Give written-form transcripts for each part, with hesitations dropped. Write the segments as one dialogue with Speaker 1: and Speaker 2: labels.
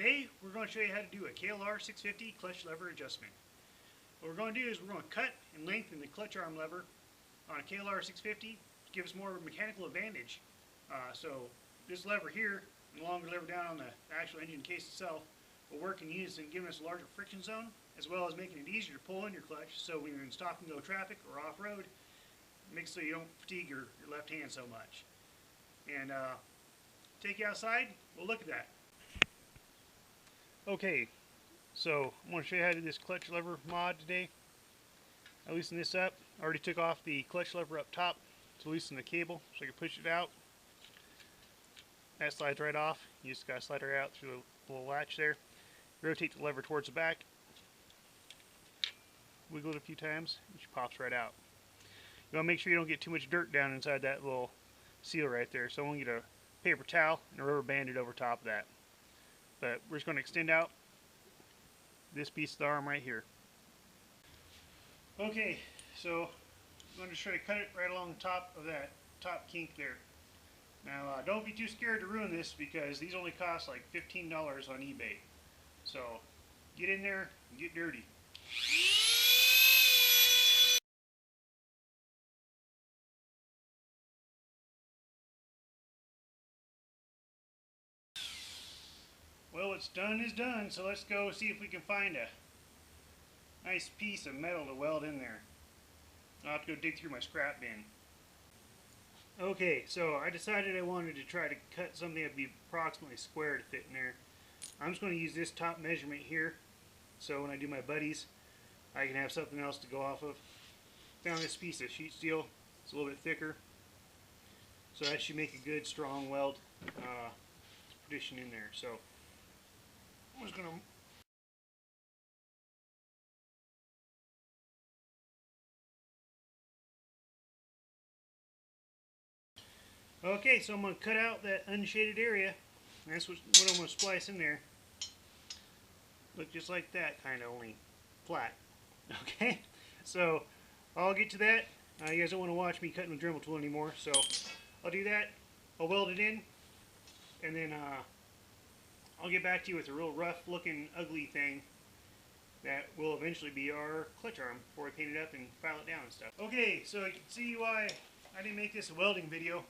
Speaker 1: Today we're going to show you how to do a KLR650 clutch lever adjustment. What we're going to do is we're going to cut and lengthen the clutch arm lever on a KLR650 to give us more mechanical advantage. So this lever here, and the longer lever down on the actual engine case itself, will work in unison, giving us a larger friction zone, as well as making it easier to pull in your clutch, so when you're in stop and go traffic or off-road, it makes so you don't fatigue your left hand so much. And take you outside, we'll look at that. Okay, so I'm going to show you how to do this clutch lever mod today. I loosened this up. I already took off the clutch lever up top to loosen the cable so I can push it out. That slides right off. You just got to slide it out through the little latch there. Rotate the lever towards the back. Wiggle it a few times and she pops right out. You want to make sure you don't get too much dirt down inside that little seal right there. So I'm going to get a paper towel and a rubber banded over top of that. But we're just going to extend out this piece of the arm right here. Okay, so I'm going to try to cut it right along the top of that top kink there. Now don't be too scared to ruin this because these only cost like $15 on eBay. So get in there and get dirty. Well, what's done is done, so let's go see if we can find a nice piece of metal to weld in there. I'll have to go dig through my scrap bin. Okay, so I decided I wanted to try to cut something that would be approximately square to fit in there. I'm just going to use this top measurement here, so when I do my buddies, I can have something else to go off of. Found this piece of sheet steel. It's a little bit thicker, so that should make a good strong weld partition in there. So I'm just going to okay, so I'm going to cut out that unshaded area. That's what I'm going to splice in there. Look just like that, kind of, only flat. Okay, so I'll get to that. You guys don't want to watch me cutting with a Dremel tool anymore, so I'll do that. I'll weld it in, and then I'll get back to you with a real rough looking ugly thing that will eventually be our clutch arm before I paint it up and file it down and stuff. Okay, so you can see why I didn't make this a welding video.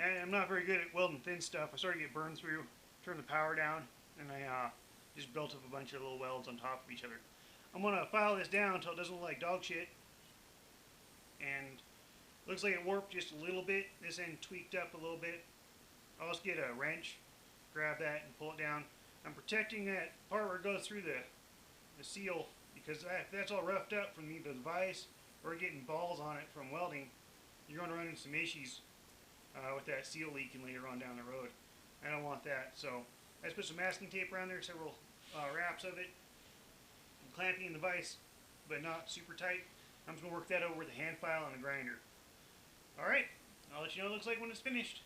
Speaker 1: And I'm not very good at welding thin stuff. I started to get burned through, turned the power down, and I just built up a bunch of little welds on top of each other. I'm going to file this down until it doesn't look like dog shit. And looks like it warped just a little bit. This end tweaked up a little bit. I'll just get a wrench, grab that, and pull it down. I'm protecting that part where it goes through the seal, because if that's all roughed up from either the vise or getting balls on it from welding, you're going to run into some issues with that seal leaking later on down the road. I don't want that, so I just put some masking tape around there, several wraps of it. I'm clamping in the vise, but not super tight. I'm just going to work that over with a hand file and a grinder. Alright, I'll let you know what it looks like when it's finished.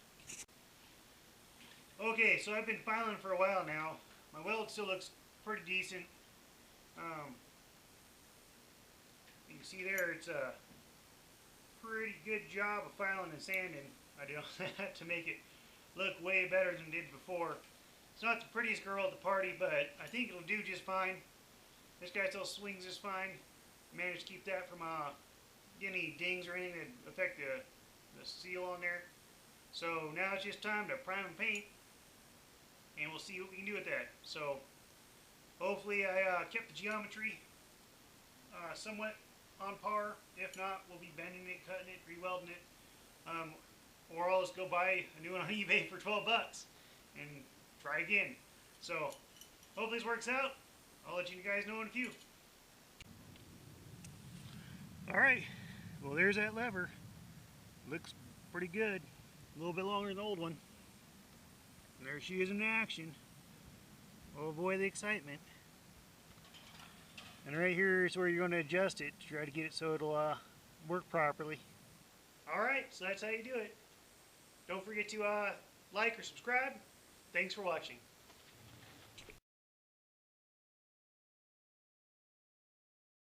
Speaker 1: Okay, so I've been filing for a while now. My weld still looks pretty decent. You can see there it's a pretty good job of filing and sanding. I do that to make it look way better than it did before. It's not the prettiest girl at the party, but I think it'll do just fine. This guy still swings just fine. Managed to keep that from getting any dings or anything that affect the seal on there. So now it's just time to prime and paint, and we'll see what we can do with that. So hopefully I kept the geometry somewhat on par. If not, we'll be bending it, cutting it, re-welding it. Or I'll just go buy a new one on eBay for 12 bucks and try again. So hopefully this works out. I'll let you guys know in a few. Alright, well there's that lever. Looks pretty good. A little bit longer than the old one. And there she is in action. Oh boy, the excitement. And right here is where you're going to adjust it to try to get it so it'll work properly. Alright, so that's how you do it. Don't forget to like or subscribe. Thanks for watching.